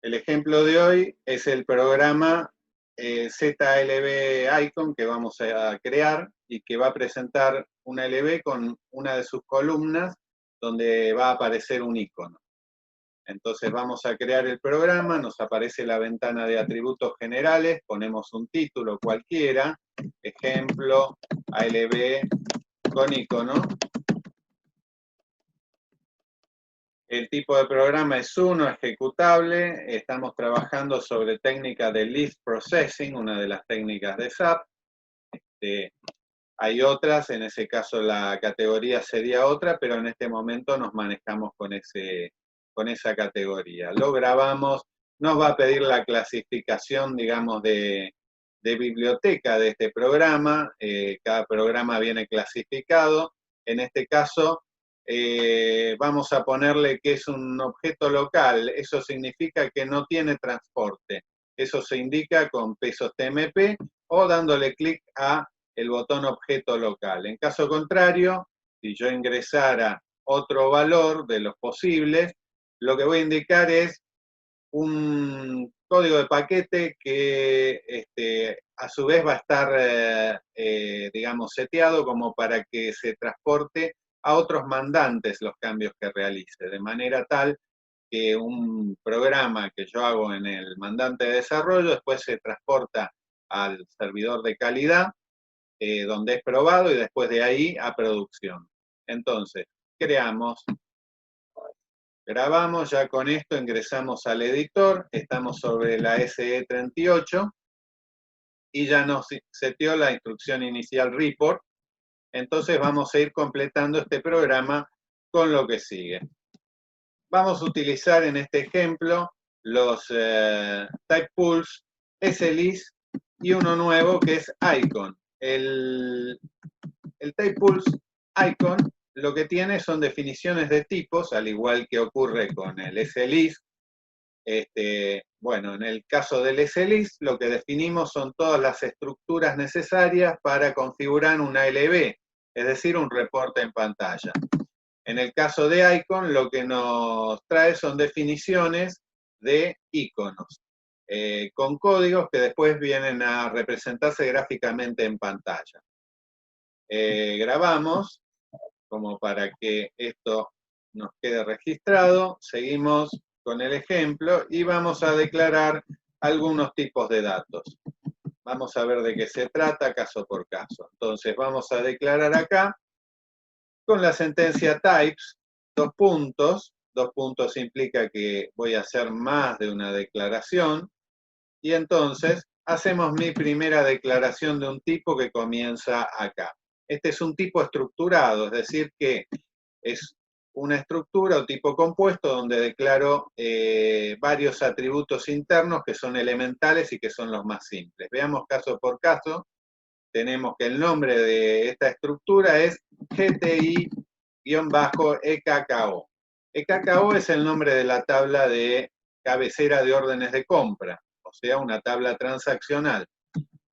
El ejemplo de hoy es el programa ZLB Icon que vamos a crear y que va a presentar una LB con una de sus columnas donde va a aparecer un icono. Entonces vamos a crear el programa, nos aparece la ventana de atributos generales, ponemos un título cualquiera, ejemplo ALB con icono. El tipo de programa es 1, ejecutable. Estamos trabajando sobre técnica de list processing, una de las técnicas de SAP. Hay otras, en ese caso la categoría sería otra, pero en este momento nos manejamos con esa categoría. Lo grabamos, nos va a pedir la clasificación, digamos, de biblioteca de este programa. Cada programa viene clasificado. En este caso, vamos a ponerle que es un objeto local. Eso significa que no tiene transporte. Eso se indica con pesos TMP o dándole clic a el botón objeto local. En caso contrario, si yo ingresara otro valor de los posibles, lo que voy a indicar es un código de paquete que a su vez va a estar, digamos, seteado como para que se transporte a otros mandantes los cambios que realice, de manera tal que un programa que yo hago en el mandante de desarrollo después se transporta al servidor de calidad, donde es probado y después de ahí a producción. Entonces, creamos, grabamos, ya con esto ingresamos al editor, estamos sobre la SE38 y ya nos seteó la instrucción inicial report. Entonces vamos a ir completando este programa con lo que sigue. Vamos a utilizar en este ejemplo los type pools, SLIS y uno nuevo que es icon. El type pools icon lo que tiene son definiciones de tipos, al igual que ocurre con el SLIS. Bueno, en el caso del SLIS, lo que definimos son todas las estructuras necesarias para configurar una LB, es decir, un reporte en pantalla. En el caso de icon, lo que nos trae son definiciones de iconos, con códigos que después vienen a representarse gráficamente en pantalla. Grabamos, como para que esto nos quede registrado, seguimos con el ejemplo y vamos a declarar algunos tipos de datos. Vamos a ver de qué se trata caso por caso. Entonces vamos a declarar acá con la sentencia types, dos puntos implica que voy a hacer más de una declaración, y entonces hacemos mi primera declaración de un tipo que comienza acá. Este es un tipo estructurado, es decir que es una estructura o tipo compuesto donde declaro varios atributos internos que son elementales y que son los más simples. Veamos caso por caso. Tenemos que el nombre de esta estructura es GTI-EKKO. EKKO es el nombre de la tabla de cabecera de órdenes de compra, o sea, una tabla transaccional.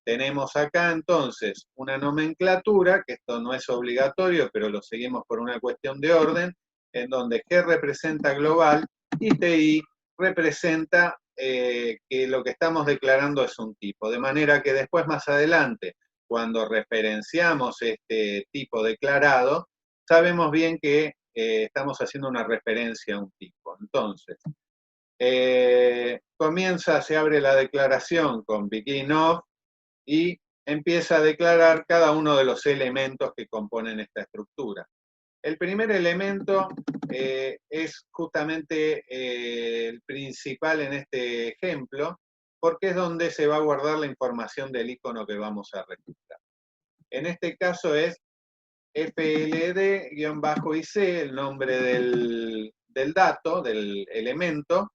Tenemos acá entonces una nomenclatura, que esto no es obligatorio, pero lo seguimos por una cuestión de orden, en donde G representa global y TI representa que lo que estamos declarando es un tipo. De manera que después, más adelante, cuando referenciamos este tipo declarado, sabemos bien que estamos haciendo una referencia a un tipo. Entonces, se abre la declaración con begin of y empieza a declarar cada uno de los elementos que componen esta estructura. El primer elemento es justamente el principal en este ejemplo, porque es donde se va a guardar la información del icono que vamos a registrar. En este caso es FLD-IC, el nombre del dato, del elemento,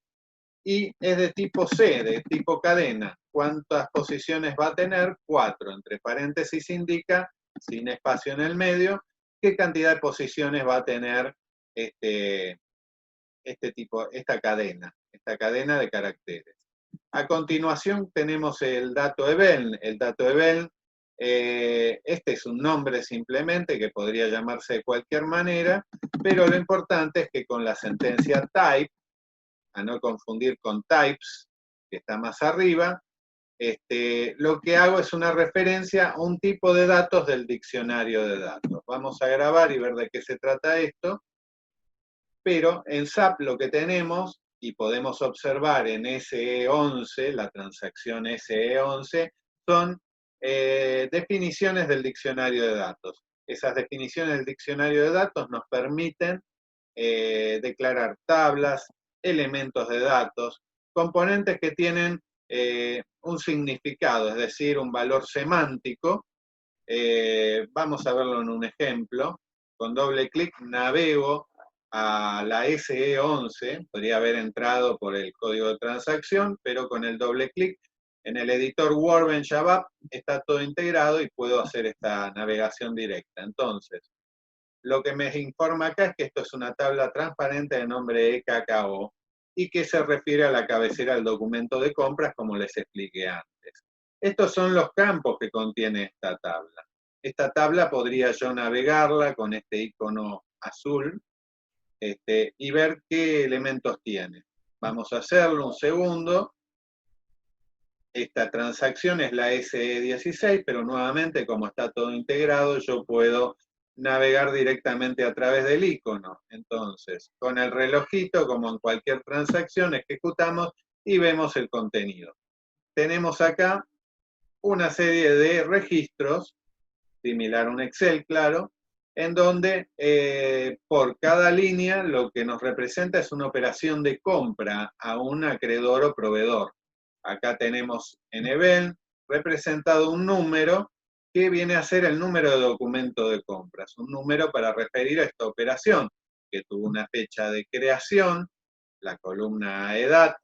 y es de tipo C, de tipo cadena. ¿Cuántas posiciones va a tener? 4. Entre paréntesis indica, sin espacio en el medio, qué cantidad de posiciones va a tener esta cadena de caracteres. A continuación tenemos el dato EVEL. El dato EVEL, este es un nombre simplemente que podría llamarse de cualquier manera, pero lo importante es que con la sentencia type a no confundir con types, que está más arriba, lo que hago es una referencia a un tipo de datos del diccionario de datos. Vamos a grabar y ver de qué se trata esto, pero en SAP lo que tenemos, y podemos observar en SE11, la transacción SE11, son definiciones del diccionario de datos. Esas definiciones del diccionario de datos nos permiten declarar tablas, elementos de datos, componentes que tienen un significado, es decir, un valor semántico. Vamos a verlo en un ejemplo. Con doble clic navego a la SE11, podría haber entrado por el código de transacción, pero con el doble clic en el editor Workbench ABAP está todo integrado y puedo hacer esta navegación directa. Entonces, lo que me informa acá es que esto es una tabla transparente de nombre EKKO y que se refiere a la cabecera del documento de compras, como les expliqué antes. Estos son los campos que contiene esta tabla. Esta tabla podría yo navegarla con este icono azul y ver qué elementos tiene. Vamos a hacerlo un segundo. Esta transacción es la SE16, pero nuevamente, como está todo integrado, yo puedo navegar directamente a través del icono. Entonces, con el relojito, como en cualquier transacción, ejecutamos y vemos el contenido. Tenemos acá una serie de registros, similar a un Excel, claro, en donde por cada línea lo que nos representa es una operación de compra a un acreedor o proveedor. Acá tenemos en Event representado un número que viene a ser el número de documento de compras, un número para referir a esta operación, que tuvo una fecha de creación, la columna edad,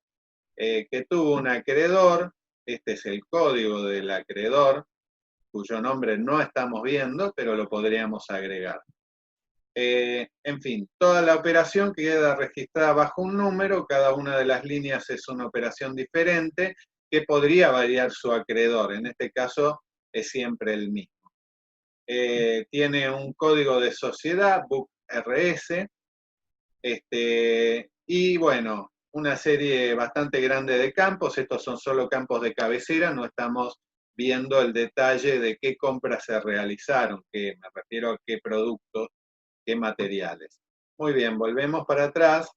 que tuvo un acreedor, este es el código del acreedor, cuyo nombre no estamos viendo, pero lo podríamos agregar. En fin, toda la operación queda registrada bajo un número, cada una de las líneas es una operación diferente, que podría variar su acreedor, en este caso es siempre el mismo. Tiene un código de sociedad, book RS, y bueno, una serie bastante grande de campos, estos son solo campos de cabecera, no estamos viendo el detalle de qué compras se realizaron, que me refiero a qué productos, qué materiales. Muy bien, volvemos para atrás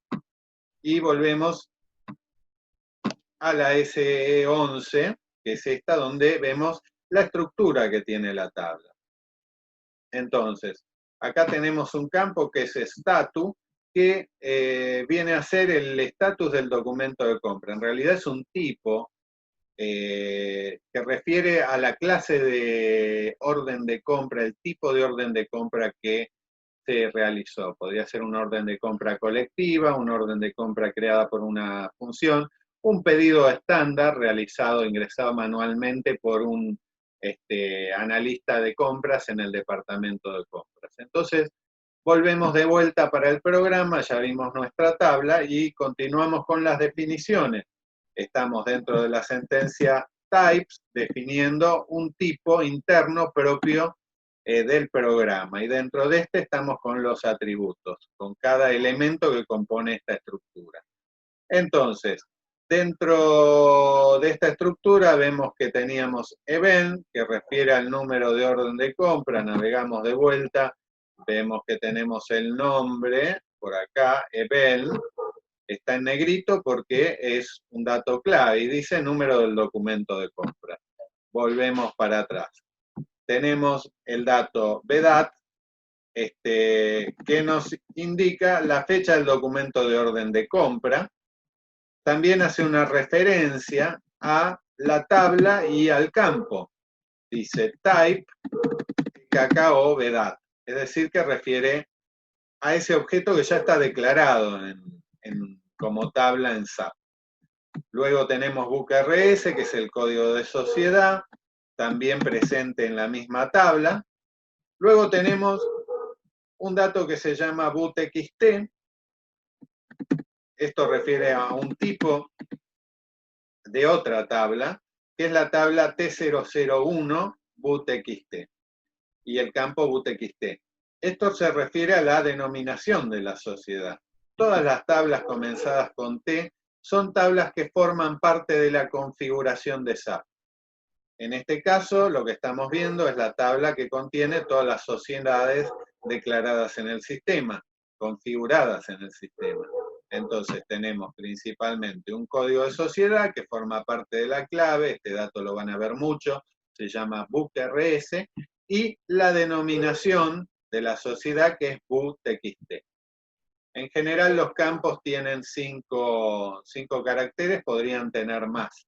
y volvemos a la SE11, que es esta donde vemos la estructura que tiene la tabla. Entonces, acá tenemos un campo que es status, que viene a ser el estatus del documento de compra. En realidad es un tipo que refiere a la clase de orden de compra, el tipo de orden de compra que se realizó. Podría ser una orden de compra colectiva, una orden de compra creada por una función, un pedido estándar realizado, ingresado manualmente por un analista de compras en el departamento de compras. Entonces, volvemos de vuelta para el programa, ya vimos nuestra tabla y continuamos con las definiciones. Estamos dentro de la sentencia types definiendo un tipo interno propio del programa y dentro de este estamos con los atributos, con cada elemento que compone esta estructura. Entonces, dentro de esta estructura vemos que teníamos event, que refiere al número de orden de compra, navegamos de vuelta, vemos que tenemos el nombre, por acá, event, está en negrito porque es un dato clave y dice número del documento de compra. Volvemos para atrás. Tenemos el dato BDAT, que nos indica la fecha del documento de orden de compra. También hace una referencia a la tabla y al campo. Dice type, KKO, BDAT. Es decir, que refiere a ese objeto que ya está declarado como tabla en SAP. Luego tenemos bookRS, que es el código de sociedad, también presente en la misma tabla. Luego tenemos un dato que se llama bootXT. Esto refiere a un tipo de otra tabla, que es la tabla T001 bootXT y el campo bootXT. Esto se refiere a la denominación de la sociedad. Todas las tablas comenzadas con T son tablas que forman parte de la configuración de SAP. En este caso, lo que estamos viendo es la tabla que contiene todas las sociedades declaradas en el sistema, configuradas en el sistema. Entonces tenemos principalmente un código de sociedad que forma parte de la clave, este dato lo van a ver mucho, se llama bookRS, y la denominación de la sociedad que es bookTXT. En general los campos tienen cinco caracteres, podrían tener más,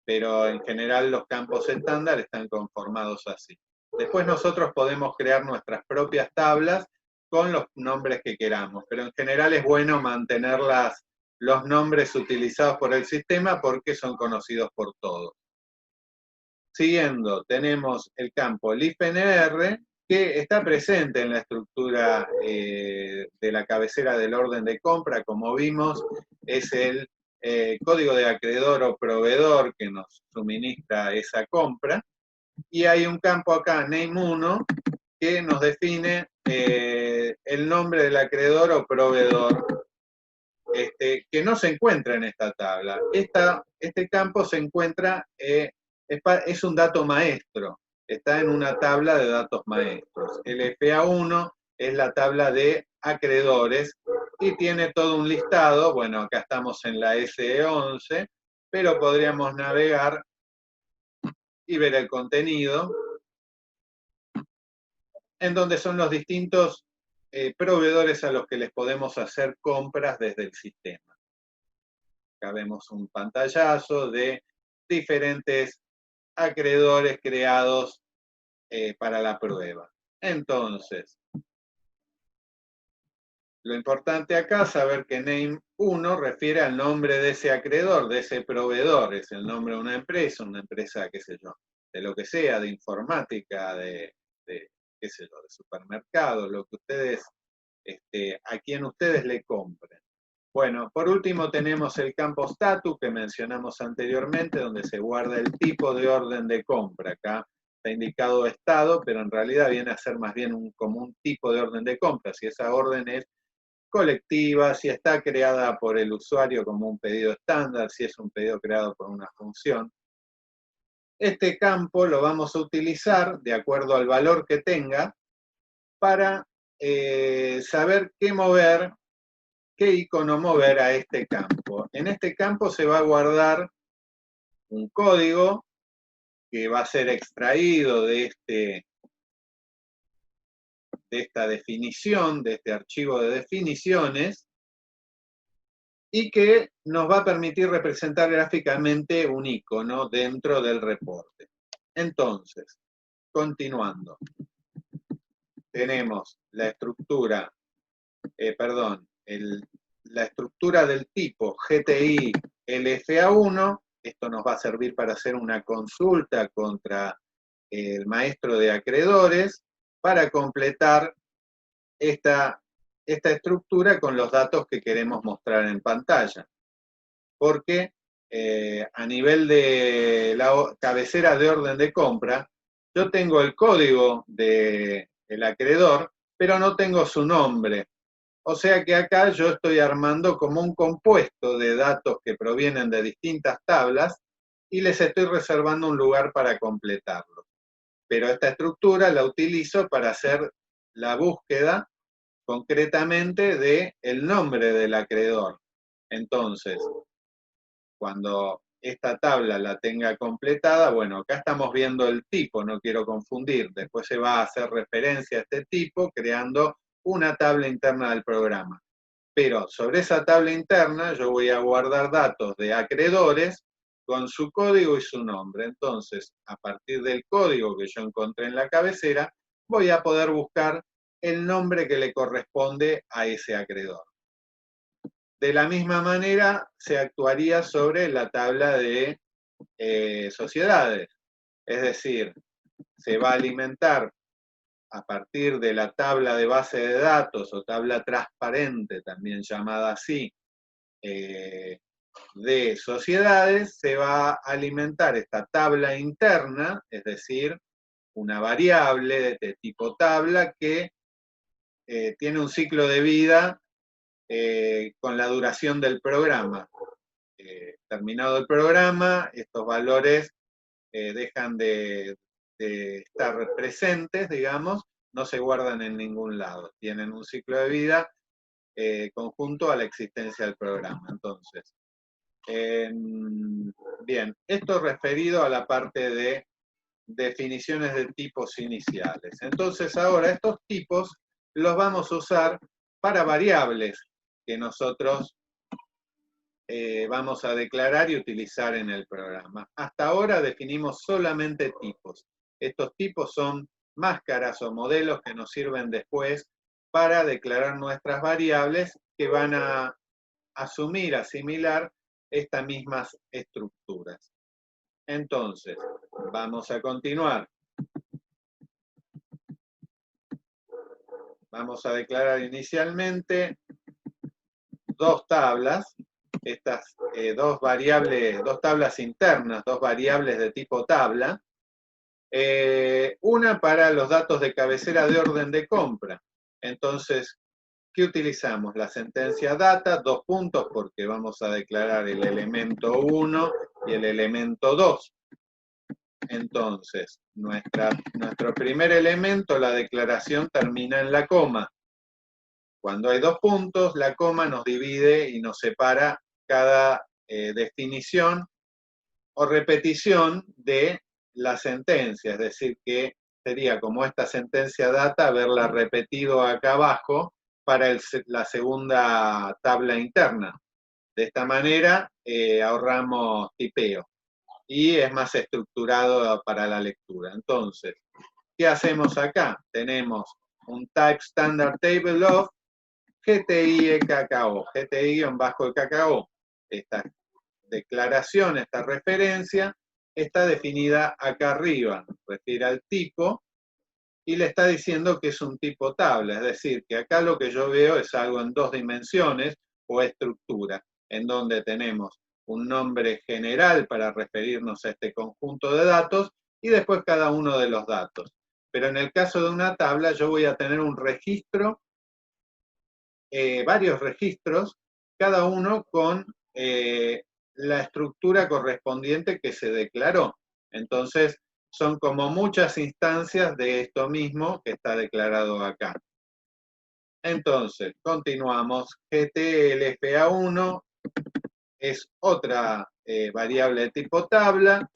pero en general los campos estándar están conformados así. Después nosotros podemos crear nuestras propias tablas con los nombres que queramos, pero en general es bueno mantener los nombres utilizados por el sistema porque son conocidos por todos. Siguiendo, tenemos el campo LIFNR, que está presente en la estructura de la cabecera del orden de compra, como vimos, es el código de acreedor o proveedor que nos suministra esa compra, y hay un campo acá, name1, que nos define el nombre del acreedor o proveedor, que no se encuentra en esta tabla. Este campo se encuentra, es un dato maestro, está en una tabla de datos maestros. El FA1 es la tabla de acreedores y tiene todo un listado, bueno, acá estamos en la SE11, pero podríamos navegar y ver el contenido, en donde son los distintos proveedores a los que les podemos hacer compras desde el sistema. Acá vemos un pantallazo de diferentes acreedores creados para la prueba. Entonces, lo importante acá es saber que name1 refiere al nombre de ese acreedor, de ese proveedor, es el nombre de una empresa, qué sé yo, de lo que sea, de informática, de qué sé yo, de supermercado, lo que ustedes, a quien ustedes le compren. Bueno, por último tenemos el campo status que mencionamos anteriormente, donde se guarda el tipo de orden de compra. Acá está indicado estado, pero en realidad viene a ser más bien como un tipo de orden de compra. Si esa orden es colectiva, si está creada por el usuario como un pedido estándar, si es un pedido creado por una función. Este campo lo vamos a utilizar de acuerdo al valor que tenga para saber qué mover, qué icono mover a este campo. En este campo se va a guardar un código que va a ser extraído de esta definición, de este archivo de definiciones, y que nos va a permitir representar gráficamente un icono dentro del reporte. Entonces, continuando, tenemos la estructura, la estructura del tipo GTI LFA1, esto nos va a servir para hacer una consulta contra el maestro de acreedores para completar esta estructura con los datos que queremos mostrar en pantalla. Porque a nivel de la cabecera de orden de compra, yo tengo el código del acreedor, pero no tengo su nombre. O sea que acá yo estoy armando como un compuesto de datos que provienen de distintas tablas y les estoy reservando un lugar para completarlo. Pero esta estructura la utilizo para hacer la búsqueda concretamente del nombre del acreedor. Entonces, cuando esta tabla la tenga completada, bueno, acá estamos viendo el tipo, no quiero confundir, después se va a hacer referencia a este tipo creando una tabla interna del programa. Pero sobre esa tabla interna yo voy a guardar datos de acreedores con su código y su nombre. Entonces, a partir del código que yo encontré en la cabecera, voy a poder buscar el nombre que le corresponde a ese acreedor. De la misma manera se actuaría sobre la tabla de sociedades. Es decir, se va a alimentar a partir de la tabla de base de datos o tabla transparente, también llamada así, de sociedades, se va a alimentar esta tabla interna, es decir, una variable de tipo tabla que tiene un ciclo de vida con la duración del programa. terminado el programa, estos valores dejan de estar presentes, digamos, no se guardan en ningún lado, tienen un ciclo de vida conjunto a la existencia del programa. Entonces, bien, esto referido a la parte de definiciones de tipos iniciales. Entonces ahora estos tipos los vamos a usar para variables que nosotros vamos a declarar y utilizar en el programa. Hasta ahora definimos solamente tipos. Estos tipos son máscaras o modelos que nos sirven después para declarar nuestras variables que van a asumir, asimilar estas mismas estructuras. Entonces, vamos a continuar. Vamos a declarar inicialmente dos tablas, estas dos variables, dos tablas internas, dos variables de tipo tabla, una para los datos de cabecera de orden de compra. Entonces, ¿qué utilizamos? La sentencia data, dos puntos, porque vamos a declarar el elemento 1 y el elemento 2. Entonces, nuestro primer elemento, la declaración, termina en la coma. Cuando hay dos puntos, la coma nos divide y nos separa cada definición o repetición de la sentencia, es decir, que sería como esta sentencia data, haberla repetido acá abajo para la segunda tabla interna. De esta manera ahorramos tipeo y es más estructurado para la lectura. Entonces, ¿qué hacemos acá? Tenemos un type standard table of GTI cacao, GTI-cacao. Esta declaración, esta referencia, está definida acá arriba, refiere al tipo, y le está diciendo que es un tipo tabla, es decir, que acá lo que yo veo es algo en dos dimensiones o estructura, en donde tenemos un nombre general para referirnos a este conjunto de datos y después cada uno de los datos. Pero en el caso de una tabla yo voy a tener un registro, varios registros, cada uno con la estructura correspondiente que se declaró. Entonces, son como muchas instancias de esto mismo que está declarado acá. Entonces, continuamos. GTLFA1 es otra variable de tipo tabla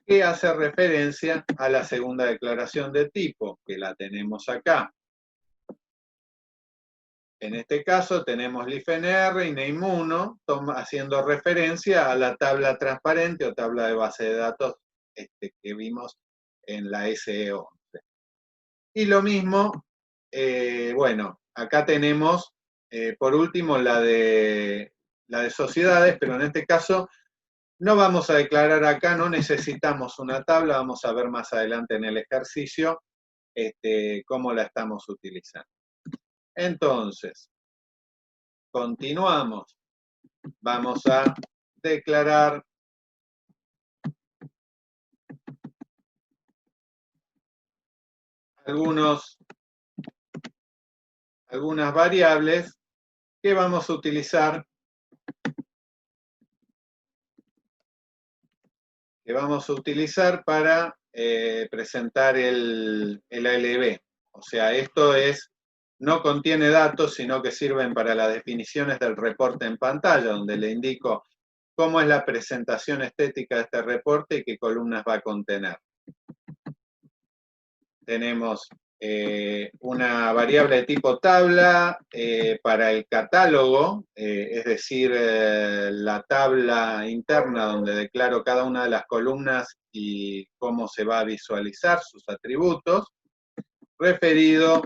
que hace referencia a la segunda declaración de tipo, que la tenemos acá. En este caso tenemos lifnr y name1 haciendo referencia a la tabla transparente o tabla de base de datos que vimos en la SE11. Y lo mismo, bueno, acá tenemos por último la de sociedades, pero en este caso no vamos a declarar acá, no necesitamos una tabla, vamos a ver más adelante en el ejercicio cómo la estamos utilizando. Entonces, continuamos. Vamos a declarar algunas variables que vamos a utilizar para presentar el ALB. O sea, esto no contiene datos, sino que sirven para las definiciones del reporte en pantalla, donde le indico cómo es la presentación estética de este reporte y qué columnas va a contener. Tenemos una variable de tipo tabla para el catálogo, es decir, la tabla interna donde declaro cada una de las columnas y cómo se va a visualizar sus atributos, referido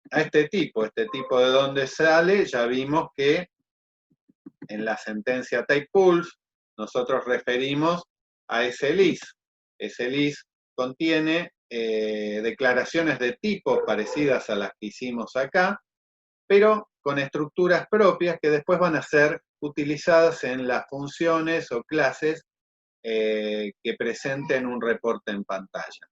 a este tipo de dónde sale, ya vimos que en la sentencia type-pulse nosotros referimos a ese list. Ese list contiene declaraciones de tipo parecidas a las que hicimos acá, pero con estructuras propias que después van a ser utilizadas en las funciones o clases que presenten un reporte en pantalla.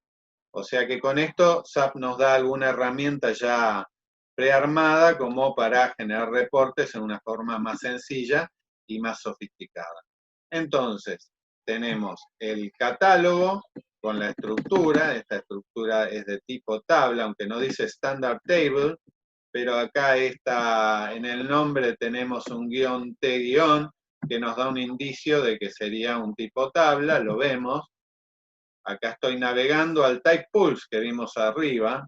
O sea que con esto SAP nos da alguna herramienta ya prearmada como para generar reportes en una forma más sencilla y más sofisticada. Entonces, tenemos el catálogo con la estructura. Esta estructura es de tipo tabla, aunque no dice Standard Table, pero acá está, en el nombre tenemos un guión T guión, que nos da un indicio de que sería un tipo tabla, lo vemos. Acá estoy navegando al Type Pulse que vimos arriba,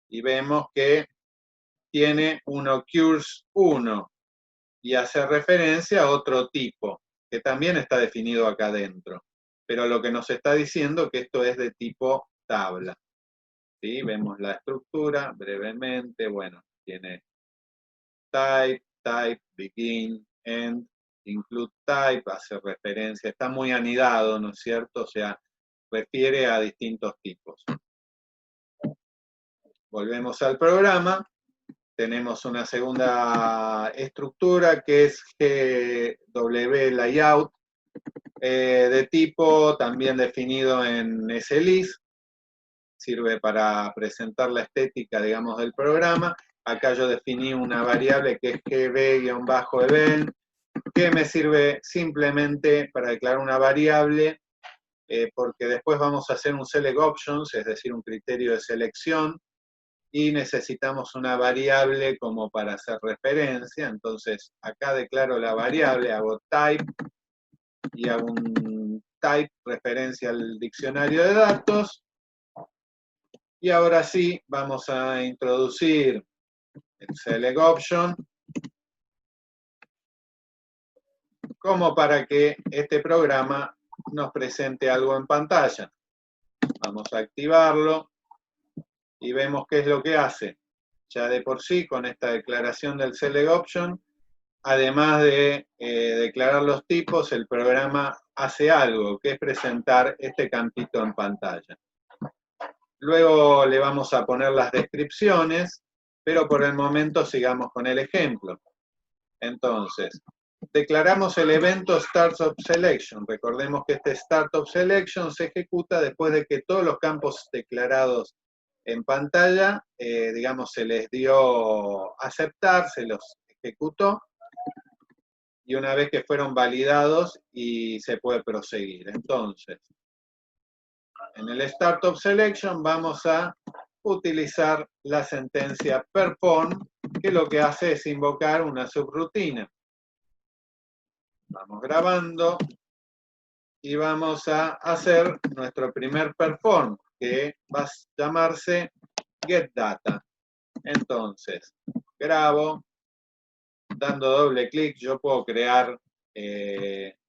y vemos que tiene un occurs 1, y hace referencia a otro tipo, que también está definido acá adentro. Pero lo que nos está diciendo que esto es de tipo tabla. ¿Sí? Vemos la estructura brevemente. Bueno, tiene type, begin, end, include type, hace referencia, está muy anidado, ¿no es cierto? O sea, refiere a distintos tipos. Volvemos al programa. Tenemos una segunda estructura que es GW Layout, de tipo también definido en SLIS, sirve para presentar la estética, digamos, del programa. Acá yo definí una variable que es gb-event, que me sirve simplemente para declarar una variable, porque después vamos a hacer un select options, es decir, un criterio de selección, y necesitamos una variable como para hacer referencia. Entonces acá declaro la variable, hago type y hago un type referencia al diccionario de datos. Y ahora sí vamos a introducir el select option como para que este programa nos presente algo en pantalla. Vamos a activarlo y vemos qué es lo que hace. Ya de por sí, con esta declaración del select option, además de declarar los tipos, el programa hace algo, que es presentar este campito en pantalla. Luego le vamos a poner las descripciones, pero por el momento sigamos con el ejemplo. Entonces, declaramos el evento Startup Selection. Recordemos que este Startup Selection se ejecuta después de que todos los campos declarados en pantalla, digamos, se les dio aceptar, se los ejecutó, y una vez que fueron validados y se puede proseguir. Entonces, en el Startup Selection vamos a utilizar la sentencia perform, que lo que hace es invocar una subrutina. Vamos grabando y vamos a hacer nuestro primer perform, que va a llamarse getData. Entonces, grabo, dando doble clic, yo puedo crear,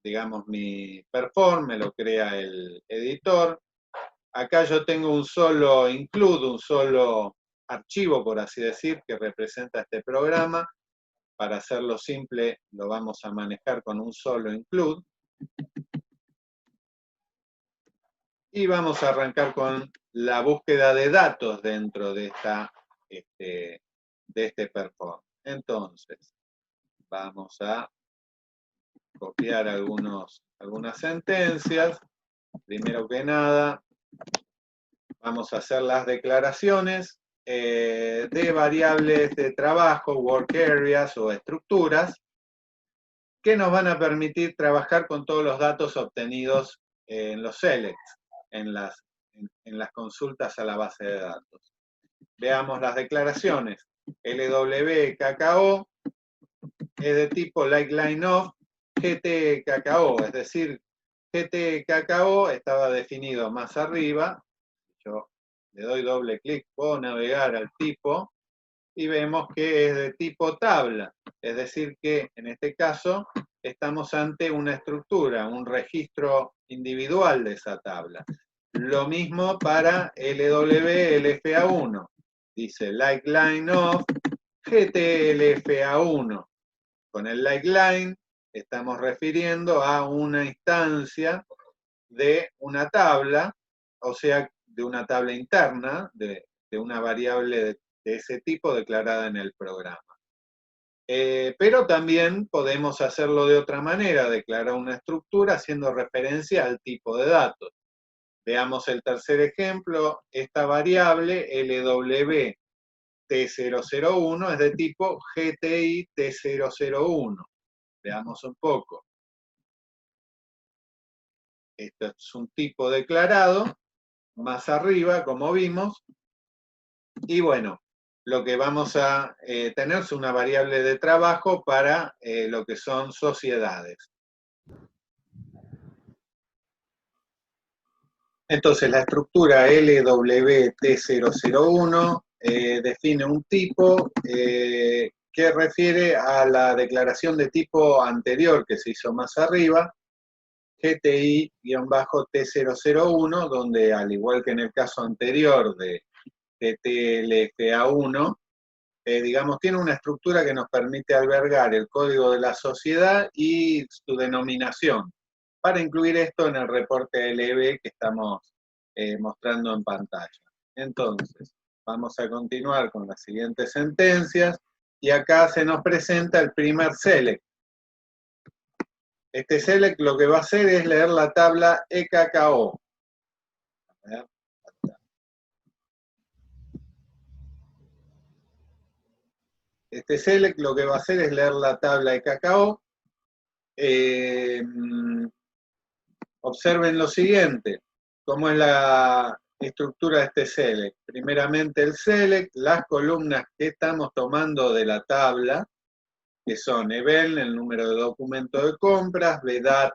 digamos, mi perform, me lo crea el editor. Acá yo tengo un solo include, un solo archivo, por así decir, que representa este programa. Para hacerlo simple, lo vamos a manejar con un solo include. Y vamos a arrancar con la búsqueda de datos dentro de este perform. Entonces, vamos a copiar algunas sentencias. Primero que nada, vamos a hacer las declaraciones de variables de trabajo, work areas o estructuras, que nos van a permitir trabajar con todos los datos obtenidos en los selects, en las consultas a la base de datos. Veamos las declaraciones. LWKKO es de tipo like line of GTKKO, es decir, GTKKO estaba definido más arriba. Yo le doy doble clic, puedo navegar al tipo y vemos que es de tipo tabla, es decir que en este caso estamos ante una estructura, un registro individual de esa tabla. Lo mismo para LWLFA1, dice like line of GTLFA1. Con el like line estamos refiriendo a una instancia de una tabla, o sea, de una tabla interna, de una variable de ese tipo declarada en el programa. Pero también podemos hacerlo de otra manera, declarar una estructura haciendo referencia al tipo de datos. Veamos el tercer ejemplo. Esta variable LWT001 es de tipo GTI T001. Veamos un poco. Esto es un tipo declarado, más arriba, como vimos, y bueno, lo que vamos a tener es una variable de trabajo para lo que son sociedades. Entonces, la estructura LWT001 define un tipo que refiere a la declaración de tipo anterior que se hizo más arriba, GTI-T001, donde al igual que en el caso anterior de GTLFA1, digamos, tiene una estructura que nos permite albergar el código de la sociedad y su denominación, para incluir esto en el reporte LB que estamos mostrando en pantalla. Entonces, vamos a continuar con las siguientes sentencias, y acá se nos presenta el primer select. Este select lo que va a hacer es leer la tabla EKKO. Este select lo que va a hacer es leer la tabla EKKO. Observen lo siguiente, cómo es la estructura de este select. Primeramente el select, las columnas que estamos tomando de la tabla, que son EBEL, el número de documento de compras, BDAT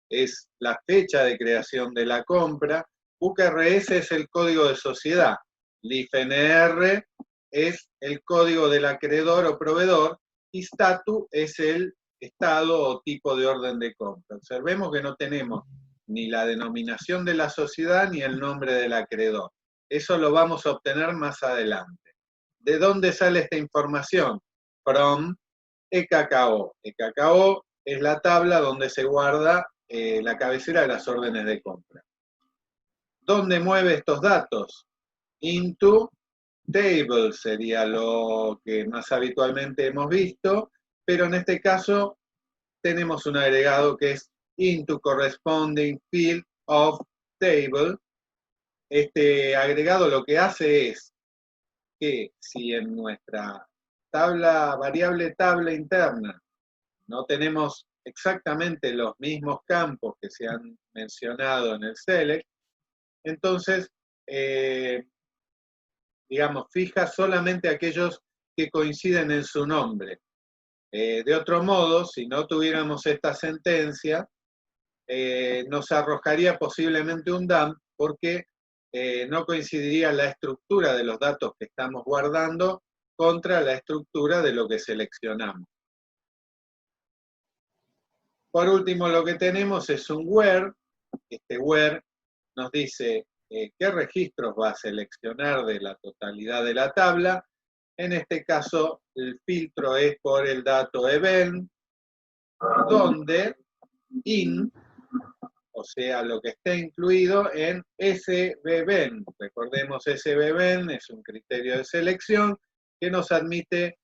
es la fecha de creación de la compra, UKRS es el código de sociedad, LIFNR es el código del acreedor o proveedor, y STATU es el estado o tipo de orden de compra. Observemos que no tenemos ni la denominación de la sociedad ni el nombre del acreedor. Eso lo vamos a obtener más adelante. ¿De dónde sale esta información? From EKKO. EKKO es la tabla donde se guarda la cabecera de las órdenes de compra. ¿Dónde mueve estos datos? Into table sería lo que más habitualmente hemos visto, pero en este caso tenemos un agregado que es into corresponding field of table. Este agregado lo que hace es que si en nuestra variable tabla interna no tenemos exactamente los mismos campos que se han mencionado en el select, entonces, digamos, fija solamente aquellos que coinciden en su nombre. De otro modo, si no tuviéramos esta sentencia, nos arrojaría posiblemente un dump porque no coincidiría la estructura de los datos que estamos guardando contra la estructura de lo que seleccionamos. Por último, lo que tenemos es un where. Este where nos dice qué registros va a seleccionar de la totalidad de la tabla. En este caso, el filtro es por el dato event, donde in, o sea, lo que está incluido en SBVen. Recordemos, SBVen es un criterio de selección que nos admite,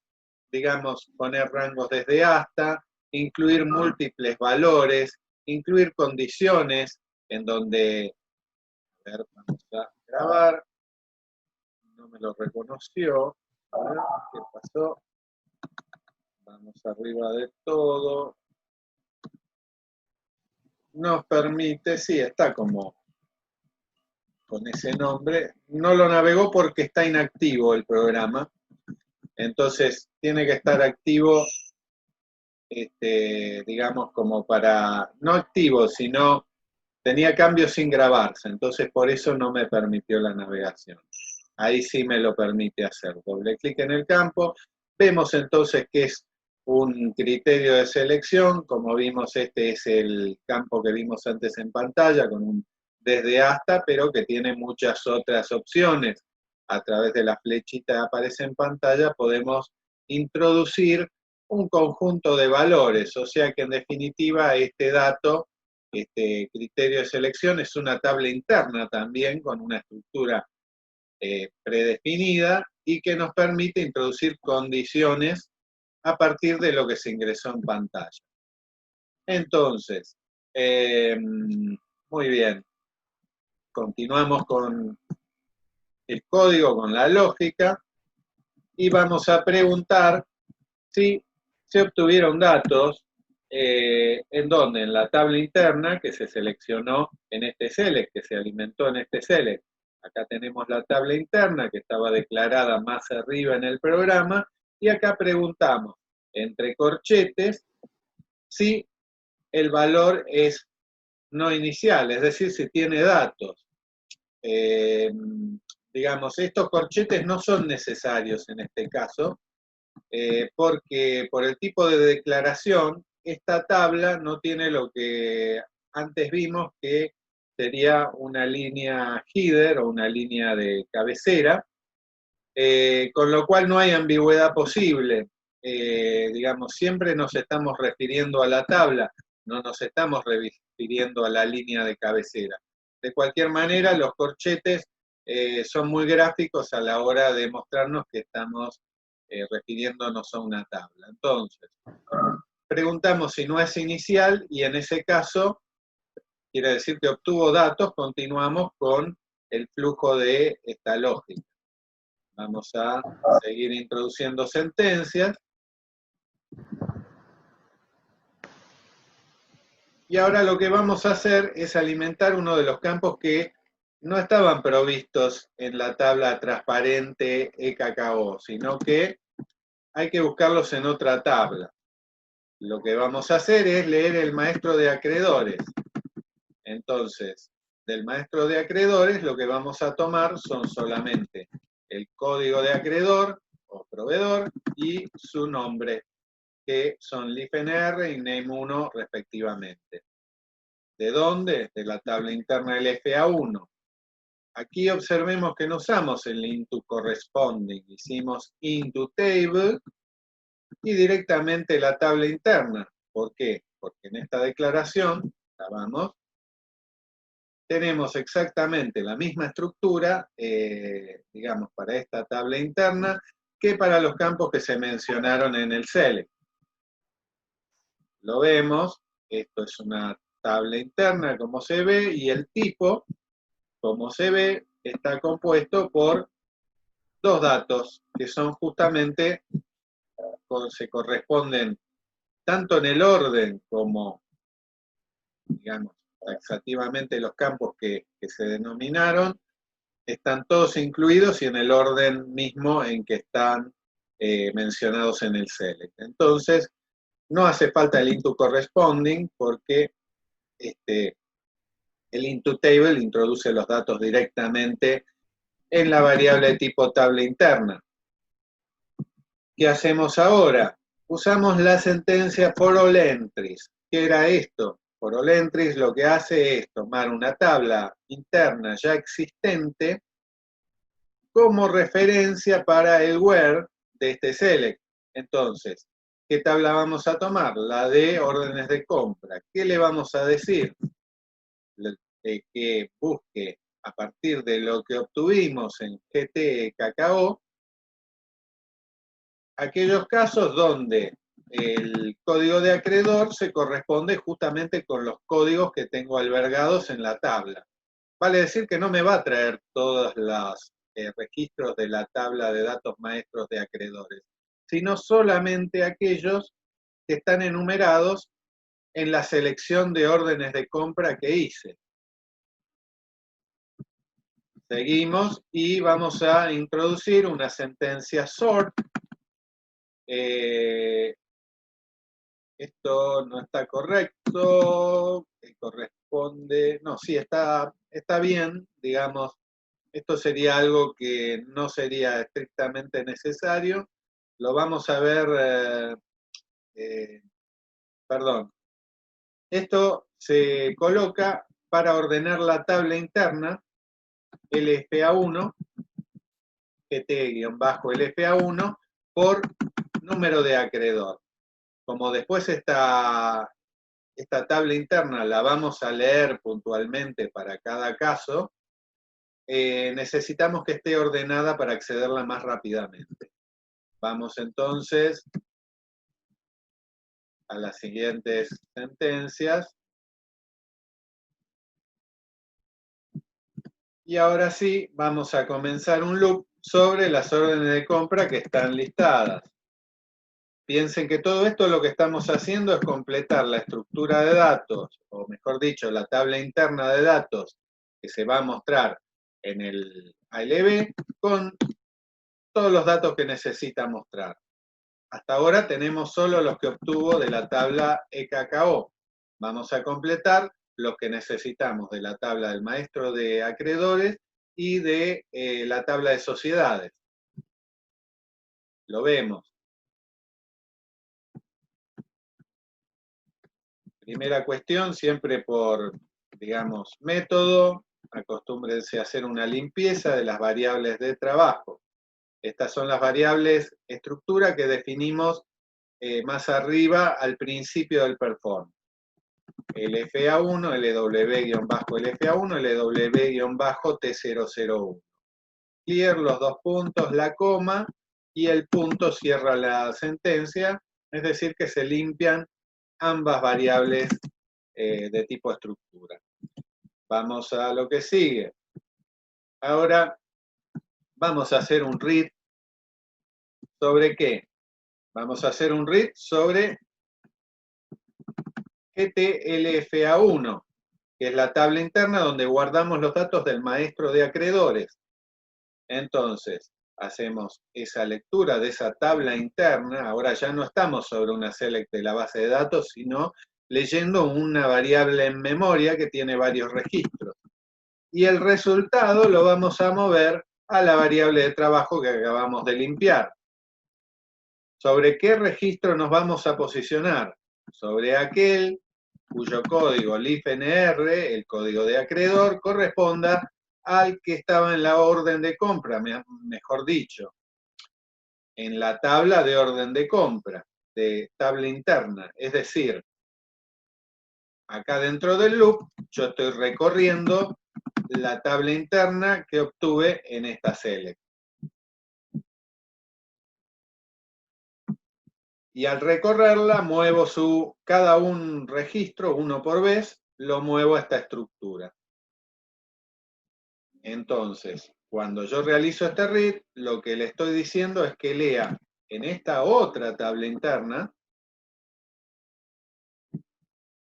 digamos, poner rangos desde hasta, incluir múltiples valores, incluir condiciones en donde, a ver, vamos a grabar, no me lo reconoció, a ver, ¿qué pasó? Vamos arriba de todo. Nos permite, sí, está como con ese nombre, no lo navegó porque está inactivo el programa, entonces tiene que estar activo, digamos, como para, no activo, sino tenía cambios sin grabarse, entonces por eso no me permitió la navegación. Ahí sí me lo permite hacer. Doble clic en el campo, vemos entonces que es un criterio de selección, como vimos este es el campo que vimos antes en pantalla, con un desde hasta, pero que tiene muchas otras opciones. A través de la flechita que aparece en pantalla podemos introducir un conjunto de valores, o sea que en definitiva este dato, este criterio de selección es una tabla interna también con una estructura predefinida y que nos permite introducir condiciones a partir de lo que se ingresó en pantalla. Entonces, muy bien. Continuamos con el código, con la lógica, y vamos a preguntar si se obtuvieron datos ¿En dónde? En la tabla interna que se seleccionó en este select, que se alimentó en este select. Acá tenemos la tabla interna que estaba declarada más arriba en el programa, y acá preguntamos, entre corchetes, si el valor es no inicial, es decir, si tiene datos. Digamos, estos corchetes no son necesarios en este caso, porque por el tipo de declaración, esta tabla no tiene lo que antes vimos que sería una línea header o una línea de cabecera, con lo cual no hay ambigüedad posible. Digamos, siempre nos estamos refiriendo a la tabla, no nos estamos refiriendo a la línea de cabecera. De cualquier manera, los corchetes son muy gráficos a la hora de mostrarnos que estamos refiriéndonos a una tabla. Entonces, preguntamos si no es inicial y en ese caso quiere decir que obtuvo datos, continuamos con el flujo de esta lógica. Vamos a seguir introduciendo sentencias. Y ahora lo que vamos a hacer es alimentar uno de los campos que no estaban provistos en la tabla transparente eKKO, sino que hay que buscarlos en otra tabla. Lo que vamos a hacer es leer el maestro de acreedores. Entonces, del maestro de acreedores lo que vamos a tomar son solamente el código de acreedor o proveedor y su nombre, que son LifeNR y Name1 respectivamente. ¿De dónde? De la tabla interna del FA1. Aquí observemos que no usamos el into corresponding, hicimos into table y directamente la tabla interna. ¿Por qué? Porque en esta declaración, la vamos, tenemos exactamente la misma estructura, digamos, para esta tabla interna, que para los campos que se mencionaron en el select. Lo vemos, esto es una tabla interna, como se ve, y el tipo, como se ve, está compuesto por dos datos, que son justamente, se corresponden tanto en el orden como, digamos, taxativamente los campos que se denominaron, están todos incluidos y en el orden mismo en que están mencionados en el select. Entonces, no hace falta el into corresponding porque el into table introduce los datos directamente en la variable de tipo tabla interna. ¿Qué hacemos ahora? Usamos la sentencia for all entries. ¿Qué era esto? For all entries lo que hace es tomar una tabla interna ya existente como referencia para el where de este select. Entonces, ¿qué tabla vamos a tomar? La de órdenes de compra. ¿Qué le vamos a decir? Que busque a partir de lo que obtuvimos en GT KKO aquellos casos donde el código de acreedor se corresponde justamente con los códigos que tengo albergados en la tabla. Vale decir que no me va a traer todos los registros de la tabla de datos maestros de acreedores, sino solamente aquellos que están enumerados en la selección de órdenes de compra que hice. Seguimos y vamos a introducir una sentencia sort. Esto no está correcto, corresponde, no, sí, está bien, digamos, esto sería algo que no sería estrictamente necesario, lo vamos a ver, perdón, esto se coloca para ordenar la tabla interna, LFA1, GT-LFA1, por número de acreedor. Como después esta tabla interna la vamos a leer puntualmente para cada caso, necesitamos que esté ordenada para accederla más rápidamente. Vamos entonces a las siguientes sentencias. Y ahora sí, vamos a comenzar un loop sobre las órdenes de compra que están listadas. Piensen que todo esto lo que estamos haciendo es completar la estructura de datos, o mejor dicho, la tabla interna de datos que se va a mostrar en el ALB con todos los datos que necesita mostrar. Hasta ahora tenemos solo los que obtuvo de la tabla EKKO. Vamos a completar los que necesitamos de la tabla del maestro de acreedores y de la tabla de sociedades. Lo vemos. Primera cuestión, siempre por, digamos, método, acostúmbrense a hacer una limpieza de las variables de trabajo. Estas son las variables estructura que definimos más arriba al principio del performance. LFA1, LW-LFA1, LW-T001. Clear los dos puntos, la coma, y el punto cierra la sentencia, es decir, que se limpian ambas variables de tipo estructura. Vamos a lo que sigue. Ahora vamos a hacer un read. ¿Sobre qué? Vamos a hacer un read sobre GTLFA1, que es la tabla interna donde guardamos los datos del maestro de acreedores. Entonces, hacemos esa lectura de esa tabla interna. Ahora ya no estamos sobre una select de la base de datos, sino leyendo una variable en memoria que tiene varios registros. Y el resultado lo vamos a mover a la variable de trabajo que acabamos de limpiar. ¿Sobre qué registro nos vamos a posicionar? Sobre aquel cuyo código LIFNR, el código de acreedor, corresponda al que estaba en la orden de compra, mejor dicho, en la tabla de orden de compra, de tabla interna. Es decir, acá dentro del loop yo estoy recorriendo la tabla interna que obtuve en esta select. Y al recorrerla muevo cada un registro, uno por vez, lo muevo a esta estructura. Entonces, cuando yo realizo este read, lo que le estoy diciendo es que lea en esta otra tabla interna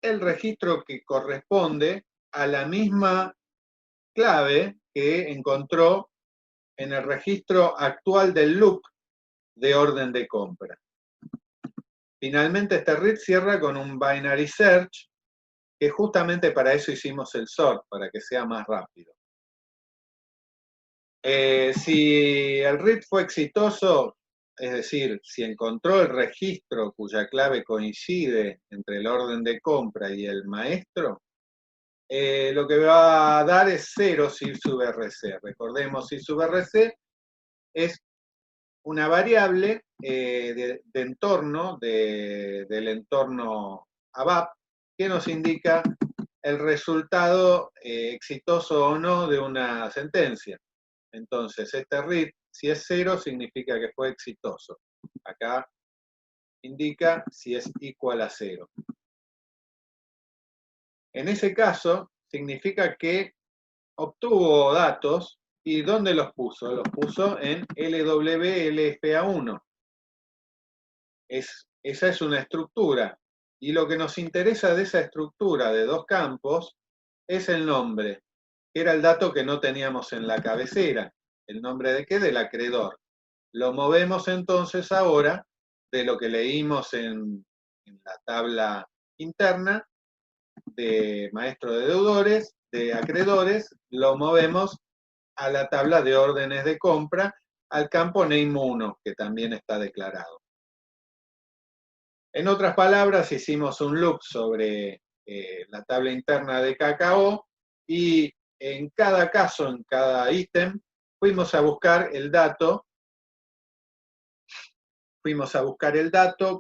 el registro que corresponde a la misma clave que encontró en el registro actual del loop de orden de compra. Finalmente, este read cierra con un binary search, que justamente para eso hicimos el sort, para que sea más rápido. Si el read fue exitoso, es decir, si encontró el registro cuya clave coincide entre el orden de compra y el maestro, lo que va a dar es 0 si sub RC. Recordemos, si sub RC es una variable de entorno, del entorno ABAP, que nos indica el resultado exitoso o no de una sentencia. Entonces, este read, si es 0, significa que fue exitoso. Acá indica si es igual a 0. En ese caso, significa que obtuvo datos. ¿Y dónde los puso? Los puso en LWLFA1. Esa es una estructura. Y lo que nos interesa de esa estructura de dos campos es el nombre, que era el dato que no teníamos en la cabecera. ¿El nombre de qué? Del acreedor. Lo movemos entonces ahora de lo que leímos en la tabla interna de maestro de deudores, de acreedores, lo movemos a la tabla de órdenes de compra, al campo name1, que también está declarado. En otras palabras, hicimos un loop sobre la tabla interna de KKO y en cada caso, en cada ítem, fuimos a buscar el dato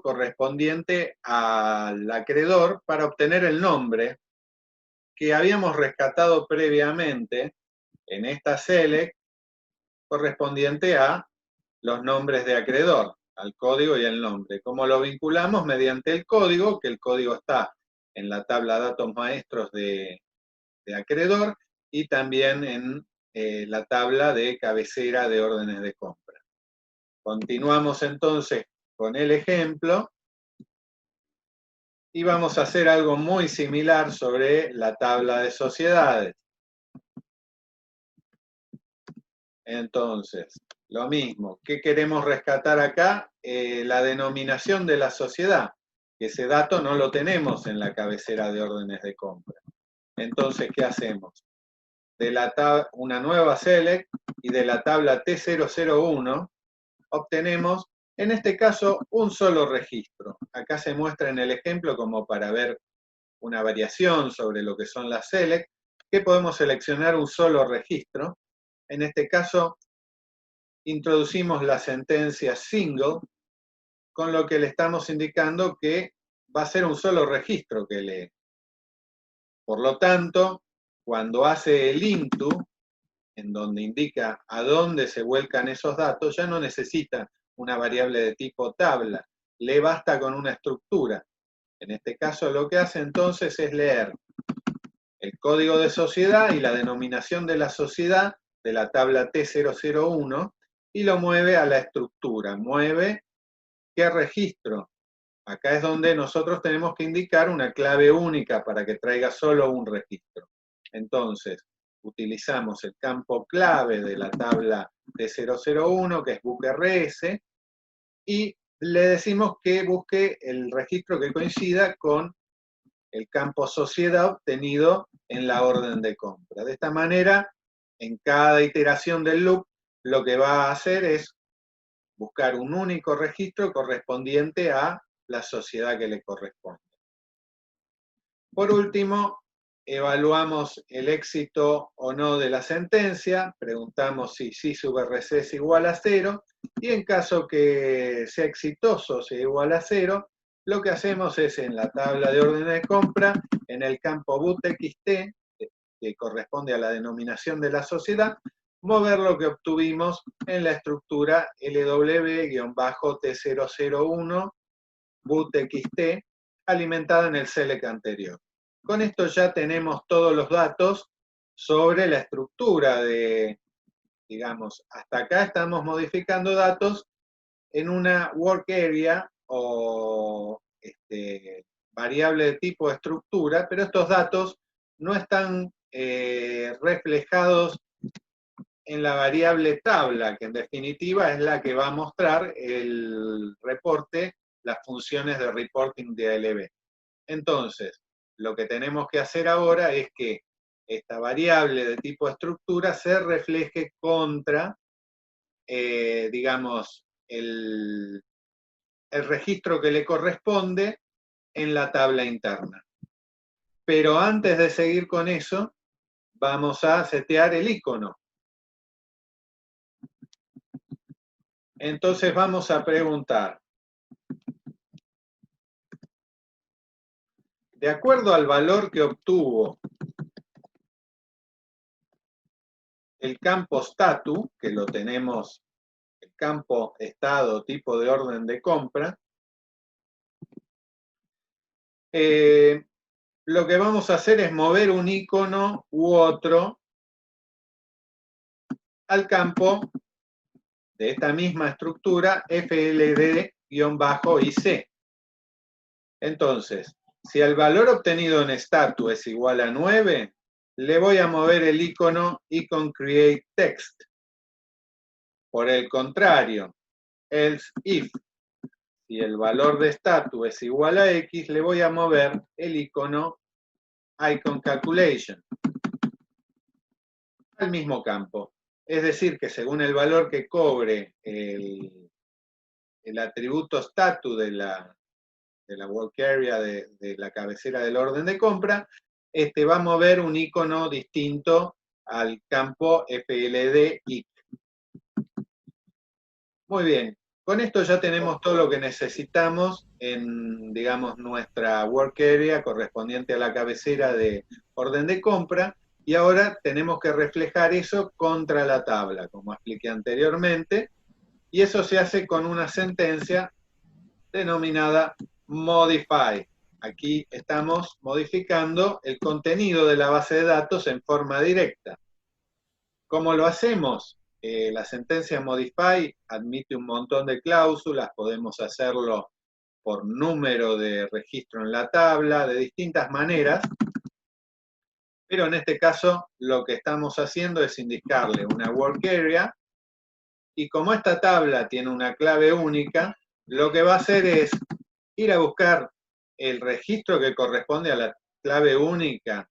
correspondiente al acreedor para obtener el nombre que habíamos rescatado previamente en esta select correspondiente a los nombres de acreedor, al código y el nombre. ¿Cómo lo vinculamos? Mediante el código, que el código está en la tabla datos maestros de acreedor y también en la tabla de cabecera de órdenes de compra. Continuamos entonces con el ejemplo y vamos a hacer algo muy similar sobre la tabla de sociedades. Entonces, lo mismo, ¿qué queremos rescatar acá? La denominación de la sociedad, que ese dato no lo tenemos en la cabecera de órdenes de compra. Entonces, ¿qué hacemos? De una nueva select y de la tabla T001 obtenemos, en este caso, un solo registro. Acá se muestra en el ejemplo como para ver una variación sobre lo que son las select, que podemos seleccionar un solo registro. En este caso, introducimos la sentencia single, con lo que le estamos indicando que va a ser un solo registro que lee. Por lo tanto, cuando hace el into, en donde indica a dónde se vuelcan esos datos, ya no necesita una variable de tipo tabla, le basta con una estructura. En este caso lo que hace entonces es leer el código de sociedad y la denominación de la sociedad de la tabla T001 y lo mueve a la estructura. Mueve ¿qué registro? Acá es donde nosotros tenemos que indicar una clave única para que traiga solo un registro. Entonces, utilizamos el campo clave de la tabla T001, que es bookRS, y le decimos que busque el registro que coincida con el campo sociedad obtenido en la orden de compra. De esta manera, en cada iteración del loop, lo que va a hacer es buscar un único registro correspondiente a la sociedad que le corresponde. Por último, evaluamos el éxito o no de la sentencia, preguntamos si sí sub RC es igual a 0, y en caso que sea exitoso, sea igual a 0, lo que hacemos es en la tabla de órdenes de compra, en el campo bootxt, que corresponde a la denominación de la sociedad, mover lo que obtuvimos en la estructura LW-T001 bootxt alimentada en el select anterior. Con esto ya tenemos todos los datos sobre la estructura de, digamos, hasta acá estamos modificando datos en una work area o variable de tipo estructura, pero estos datos no están reflejados en la variable tabla, que en definitiva es la que va a mostrar el reporte, las funciones de reporting de ALB. Entonces, lo que tenemos que hacer ahora es que esta variable de tipo estructura se refleje contra, digamos, el registro que le corresponde en la tabla interna. Pero antes de seguir con eso, vamos a setear el icono. Entonces vamos a preguntar, de acuerdo al valor que obtuvo el campo statu, que lo tenemos, el campo estado, tipo de orden de compra, lo que vamos a hacer es mover un icono u otro al campo de esta misma estructura FLD-IC. Entonces, si el valor obtenido en statu es igual a 9, le voy a mover el icono icon create text. Por el contrario, else if, si el valor de statu es igual a X, le voy a mover el icono icon calculation al mismo campo. Es decir, que según el valor que cobre el atributo statu de la work area de la cabecera del orden de compra, va a mover un icono distinto al campo FLD-IC. Muy bien, con esto ya tenemos todo lo que necesitamos en, digamos, nuestra work area correspondiente a la cabecera de orden de compra, y ahora tenemos que reflejar eso contra la tabla, como expliqué anteriormente, y eso se hace con una sentencia denominada modify. Aquí estamos modificando el contenido de la base de datos en forma directa. ¿Cómo lo hacemos? La sentencia modify admite un montón de cláusulas, podemos hacerlo por número de registro en la tabla, de distintas maneras, pero en este caso lo que estamos haciendo es indicarle una work area, y como esta tabla tiene una clave única, lo que va a hacer es ir a buscar el registro que corresponde a la clave única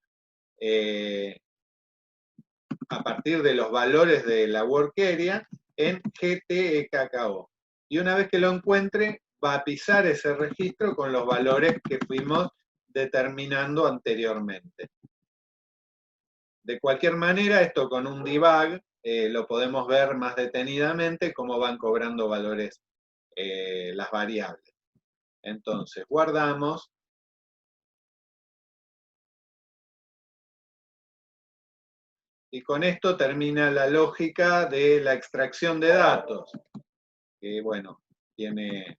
a partir de los valores de la work area en GTEKKO. Y una vez que lo encuentre, va a pisar ese registro con los valores que fuimos determinando anteriormente. De cualquier manera, esto con un debug lo podemos ver más detenidamente cómo van cobrando valores las variables. Entonces, guardamos. Y con esto termina la lógica de la extracción de datos, que bueno, tiene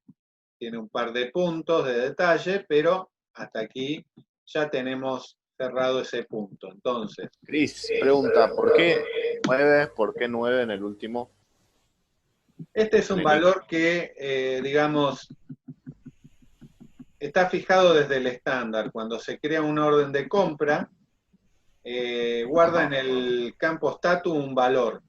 un par de puntos de detalle, pero hasta aquí ya tenemos cerrado ese punto. Entonces, Cris pregunta, ¿por qué 9? ¿Por qué 9 en el último? este es un valor que, digamos, está fijado desde el estándar. Cuando se crea una orden de compra, guarda en el campo status un valor.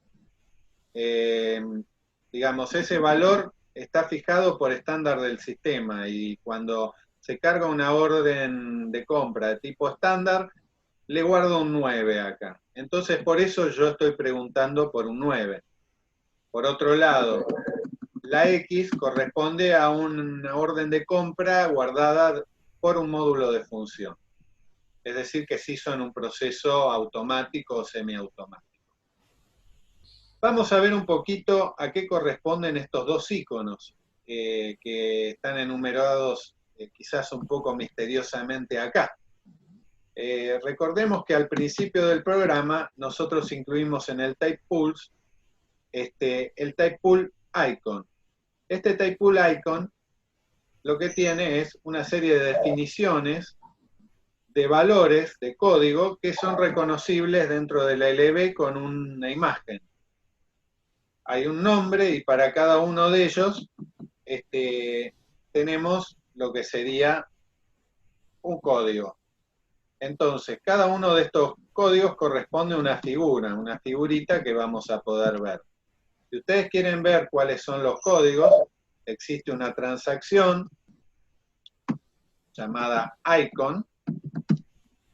Digamos, ese valor está fijado por estándar del sistema, y cuando se carga una orden de compra de tipo estándar, le guardo un 9 acá. Entonces, por eso yo estoy preguntando por un 9. Por otro lado, la X corresponde a una orden de compra guardada por un módulo de función. Es decir, que sí son un proceso automático o semiautomático. Vamos a ver un poquito a qué corresponden estos dos iconos que están enumerados quizás un poco misteriosamente acá. Recordemos que al principio del programa nosotros incluimos en el type pools el type pool icon. Este type pool icon lo que tiene es una serie de definiciones de valores de código que son reconocibles dentro de la LB con una imagen. Hay un nombre y para cada uno de ellos tenemos lo que sería un código. Entonces, cada uno de estos códigos corresponde a una figura, una figurita que vamos a poder ver. Si ustedes quieren ver cuáles son los códigos, existe una transacción llamada icon,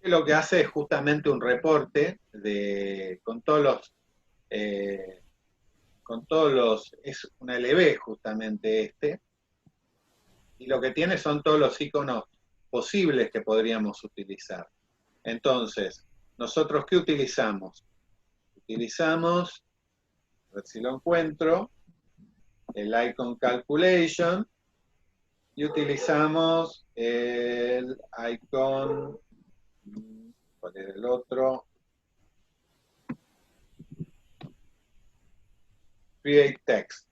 que lo que hace es justamente un reporte con todos los, es una LB justamente y lo que tiene son todos los iconos posibles que podríamos utilizar. Entonces, ¿nosotros qué utilizamos? Utilizamos, a ver si lo encuentro, el icon calculation, y utilizamos el icon, ¿cuál era el otro? Create text.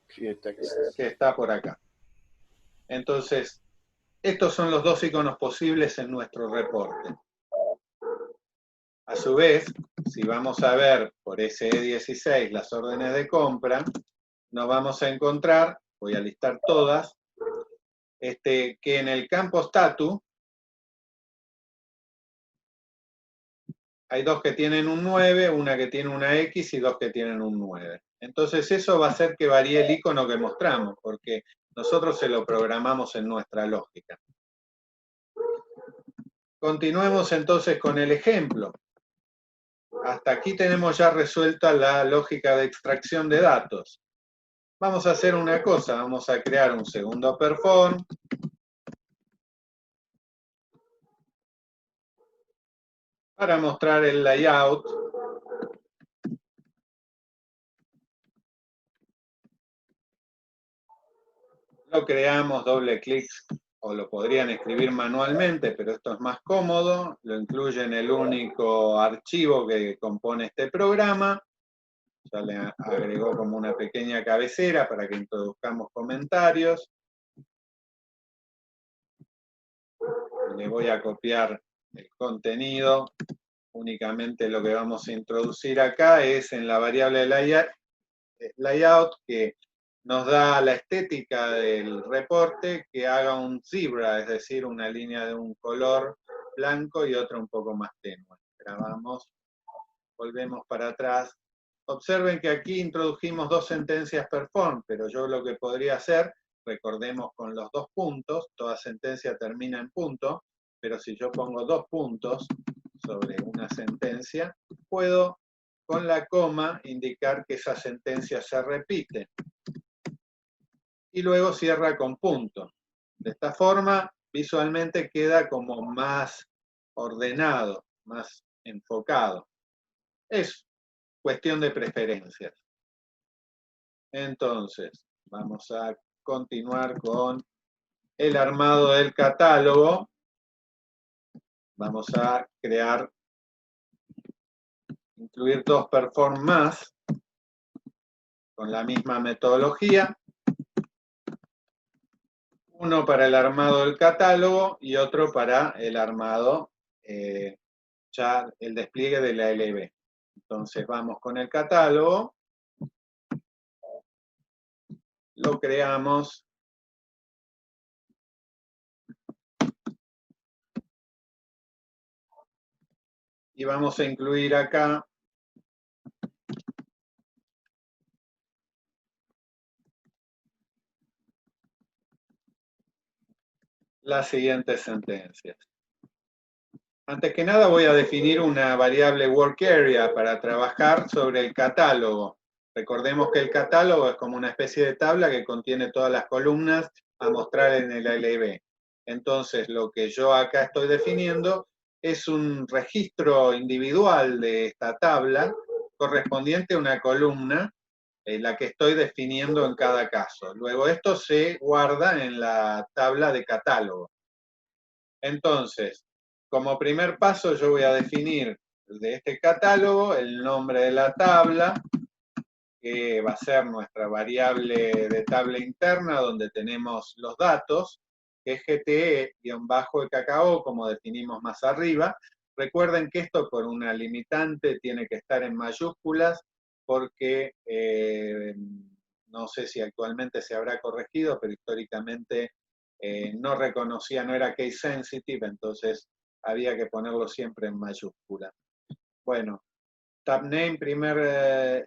Create text. Que está por acá. Entonces, estos son los dos iconos posibles en nuestro reporte. A su vez, si vamos a ver por SE16 las órdenes de compra, nos vamos a encontrar, voy a listar todas, que en el campo status hay dos que tienen un 9, una que tiene una X y dos que tienen un 9. Entonces eso va a hacer que varíe el icono que mostramos, porque nosotros se lo programamos en nuestra lógica. Continuemos entonces con el ejemplo. Hasta aquí tenemos ya resuelta la lógica de extracción de datos. Vamos a hacer una cosa, vamos a crear un segundo perform. Para mostrar el layout. Lo creamos, doble clic, o lo podrían escribir manualmente, pero esto es más cómodo. Lo incluye en el único archivo que compone este programa. Ya le agregó como una pequeña cabecera para que introduzcamos comentarios. Le voy a copiar el contenido únicamente lo que vamos a introducir acá es en la variable layout, que nos da la estética del reporte, que haga un zebra, es decir, una línea de un color blanco y otra un poco más tenue. Grabamos, volvemos para atrás. Observen que aquí introdujimos 2 sentencias perform, pero yo lo que podría hacer, recordemos con los 2 puntos, toda sentencia termina en punto, pero si yo pongo 2 puntos sobre una sentencia, puedo con la coma indicar que esa sentencia se repite. Y luego cierra con punto. De esta forma, visualmente queda como más ordenado, más enfocado. Es cuestión de preferencias. Entonces, vamos a continuar con el armado del catálogo. Vamos a incluir 2 perform más con la misma metodología. Uno para el armado del catálogo y otro para el armado, ya el despliegue de la LB. Entonces vamos con el catálogo, lo creamos, y vamos a incluir acá las siguientes sentencias. Antes que nada voy a definir una variable work area para trabajar sobre el catálogo. Recordemos que el catálogo es como una especie de tabla que contiene todas las columnas a mostrar en el ALB. Entonces, lo que yo acá estoy definiendo es un registro individual de esta tabla correspondiente a una columna, la que estoy definiendo en cada caso. Luego esto se guarda en la tabla de catálogo. Entonces, como primer paso yo voy a definir de este catálogo el nombre de la tabla, que va a ser nuestra variable de tabla interna donde tenemos los datos, que es GTE-EKKO, como definimos más arriba. Recuerden que esto por una limitante tiene que estar en mayúsculas porque no sé si actualmente se habrá corregido, pero históricamente no reconocía, no era case sensitive, entonces había que ponerlo siempre en mayúsculas. Bueno, tab name, primer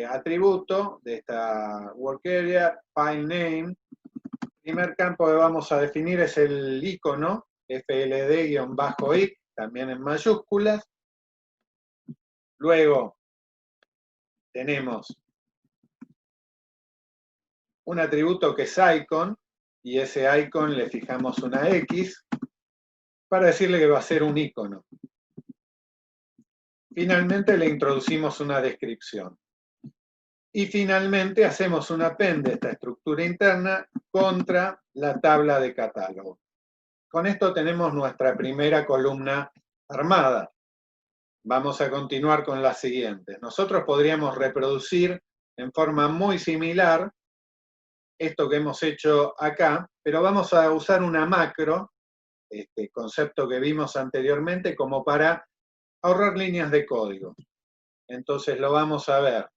atributo de esta work area, file name. Primer campo que vamos a definir es el icono, FLD-IC, también en mayúsculas. Luego tenemos un atributo que es icon, y ese icon le fijamos una X para decirle que va a ser un icono. Finalmente le introducimos una descripción. Y finalmente hacemos un append de esta estructura interna contra la tabla de catálogo. Con esto tenemos nuestra primera columna armada. Vamos a continuar con las siguientes. Nosotros podríamos reproducir en forma muy similar esto que hemos hecho acá, pero vamos a usar una macro, este concepto que vimos anteriormente, como para ahorrar líneas de código. Entonces lo vamos a ver.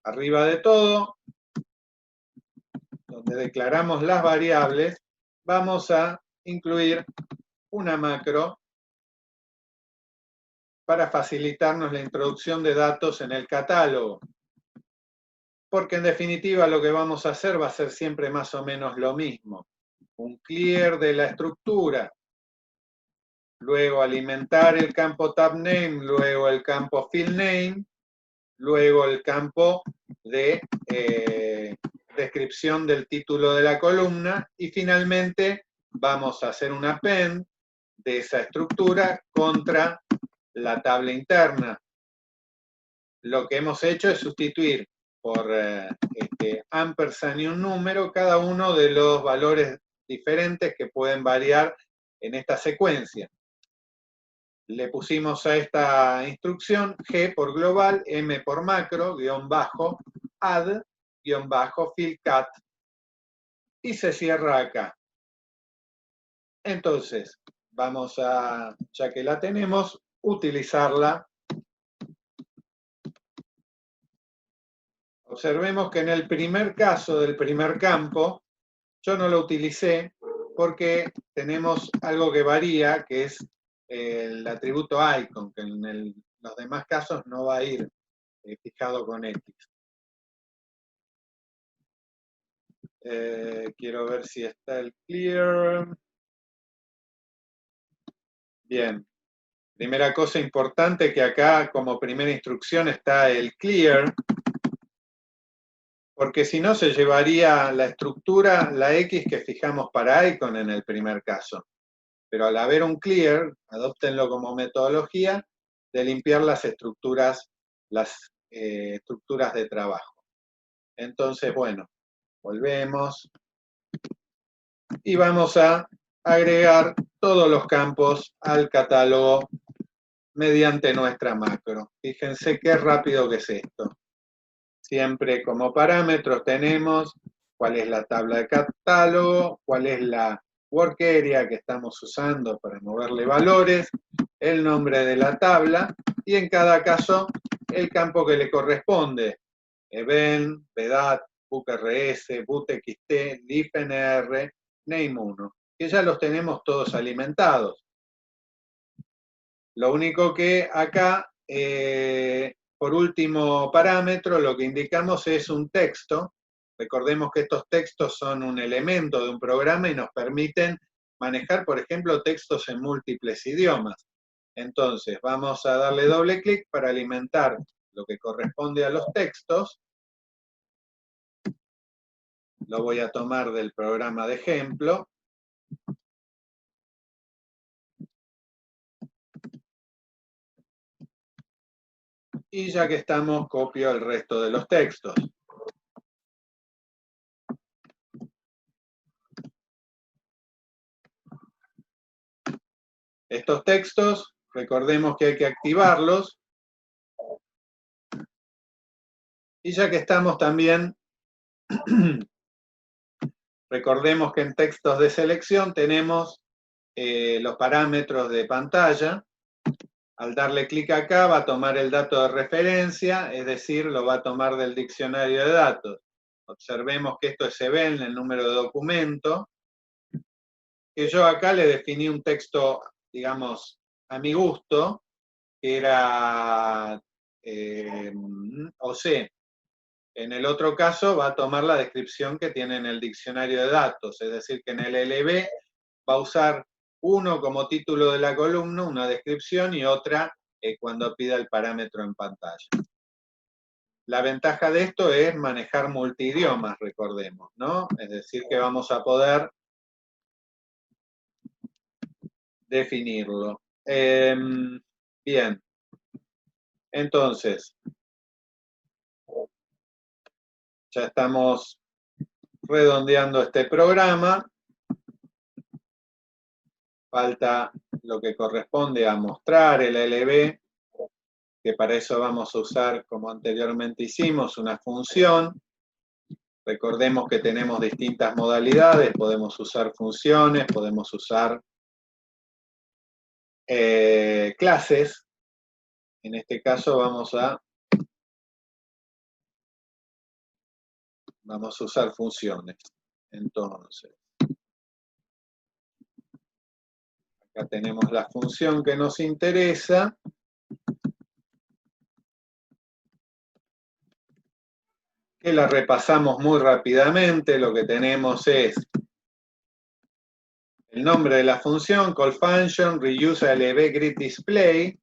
Arriba de todo, donde declaramos las variables, vamos a incluir una macro para facilitarnos la introducción de datos en el catálogo. Porque en definitiva lo que vamos a hacer va a ser siempre más o menos lo mismo. Un clear de la estructura, luego alimentar el campo tab name, luego el campo field name, luego el campo de descripción del título de la columna y finalmente vamos a hacer un append de esa estructura contra la tabla interna. Lo que hemos hecho es sustituir por ampersand y un número cada uno de los valores diferentes que pueden variar en esta secuencia. Le pusimos a esta instrucción G por global, M por macro, guión bajo, add, guión bajo, fieldcat, y se cierra acá. Entonces, vamos a, ya que la tenemos, utilizarla. Observemos que en el primer caso del primer campo, yo no lo utilicé porque tenemos algo que varía, que es el atributo icon, que en los demás casos no va a ir fijado con X. Quiero ver si está el clear. Bien. Primera cosa importante que acá como primera instrucción está el clear, porque si no se llevaría la estructura, la X que fijamos para icon en el primer caso. Pero al haber un clear, adóptenlo como metodología de limpiar las estructuras de trabajo. Entonces, bueno, volvemos y vamos a agregar todos los campos al catálogo mediante nuestra macro. Fíjense qué rápido que es esto. Siempre como parámetros tenemos cuál es la tabla de catálogo, cuál es la work area que estamos usando para moverle valores, el nombre de la tabla y en cada caso el campo que le corresponde. Event, BDAT, BookRS, BootXT, LeafNR, Name1, que ya los tenemos todos alimentados. Lo único que acá, por último parámetro, lo que indicamos es un texto. Recordemos que estos textos son un elemento de un programa y nos permiten manejar, por ejemplo, textos en múltiples idiomas. Entonces, vamos a darle doble clic para alimentar lo que corresponde a los textos. Lo voy a tomar del programa de ejemplo. Y ya que estamos, copio el resto de los textos. Estos textos, recordemos que hay que activarlos. Y ya que estamos también, recordemos que en textos de selección tenemos los parámetros de pantalla. Al darle clic acá va a tomar el dato de referencia, es decir, lo va a tomar del diccionario de datos. Observemos que esto es event, el número de documento, que yo acá le definí un texto, digamos, a mi gusto, que era OC. En el otro caso va a tomar la descripción que tiene en el diccionario de datos, es decir, que en el LB va a usar uno como título de la columna, una descripción, y otra cuando pida el parámetro en pantalla. La ventaja de esto es manejar multidiomas, recordemos, ¿no? Es decir, que vamos a poder definirlo. Bien. Entonces, ya estamos redondeando este programa. Falta lo que corresponde a mostrar el LB, que para eso vamos a usar, como anteriormente hicimos, una función. Recordemos que tenemos distintas modalidades, podemos usar funciones, podemos usar clases. En este caso vamos a usar funciones. Entonces, acá tenemos la función que nos interesa. Que la repasamos muy rápidamente. Lo que tenemos es el nombre de la función, call function, reuse LB grid display,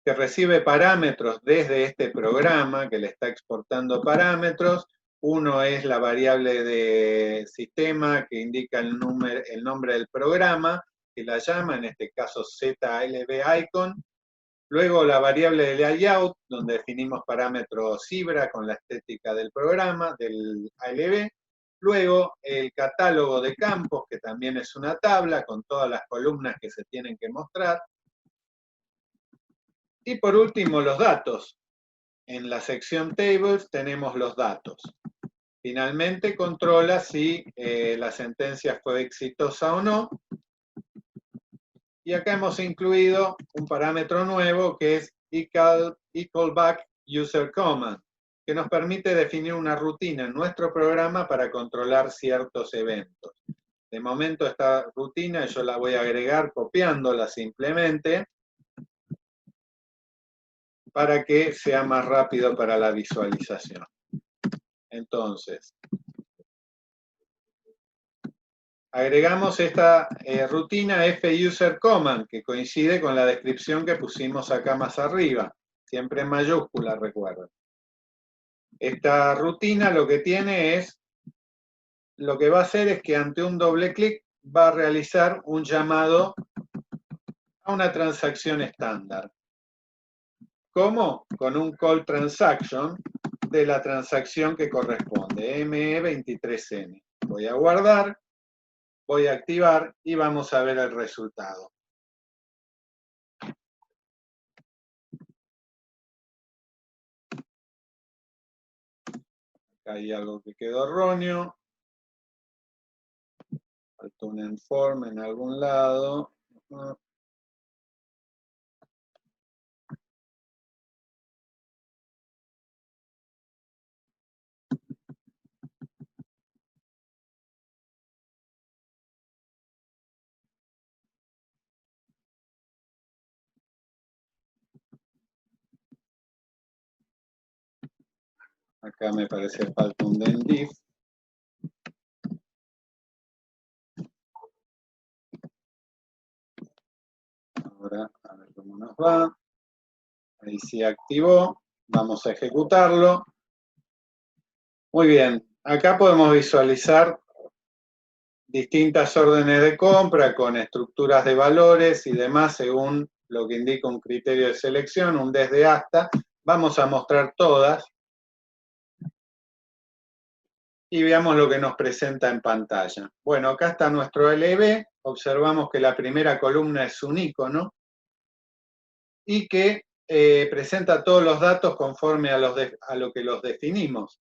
que recibe parámetros desde este programa, que le está exportando parámetros. Uno es la variable de sistema, que indica el nombre del programa, que la llama, en este caso ZLBIcon. Luego la variable de layout, donde definimos parámetros Zebra con la estética del programa, del ALB. Luego el catálogo de campos, que también es una tabla con todas las columnas que se tienen que mostrar. Y por último, los datos. En la sección Tables tenemos los datos. Finalmente controla si la sentencia fue exitosa o no. Y acá hemos incluido un parámetro nuevo que es eCallbackUserCommand, que nos permite definir una rutina en nuestro programa para controlar ciertos eventos. De momento esta rutina yo la voy a agregar copiándola simplemente para que sea más rápido para la visualización. Entonces, agregamos esta rutina FUserCommand, que coincide con la descripción que pusimos acá más arriba, siempre en mayúscula, recuerden. Esta rutina lo que tiene es, lo que va a hacer es que ante un doble clic va a realizar un llamado a una transacción estándar. ¿Cómo? Con un call transaction de la transacción que corresponde, ME23N. Voy a guardar, voy a activar y vamos a ver el resultado. Acá hay algo que quedó erróneo. Faltó un inform en algún lado. Acá me parece falta un dendiff. Ahora, a ver cómo nos va. Ahí sí activó. Vamos a ejecutarlo. Muy bien. Acá podemos visualizar distintas órdenes de compra con estructuras de valores y demás según lo que indica un criterio de selección, un desde hasta. Vamos a mostrar todas y veamos lo que nos presenta en pantalla. Bueno, acá está nuestro LB. Observamos que la primera columna es un icono y que presenta todos los datos conforme a lo que los definimos.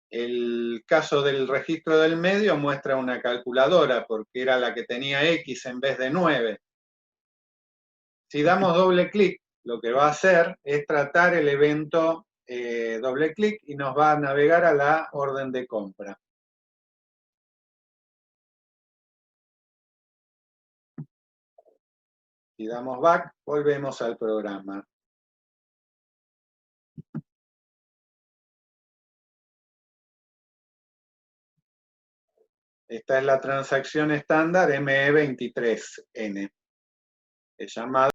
El caso del registro del medio muestra una calculadora porque era la que tenía X en vez de 9. Si damos doble clic, lo que va a hacer es tratar el evento doble clic y nos va a navegar a la orden de compra. Si damos back, volvemos al programa. Esta es la transacción estándar ME23N. Es llamada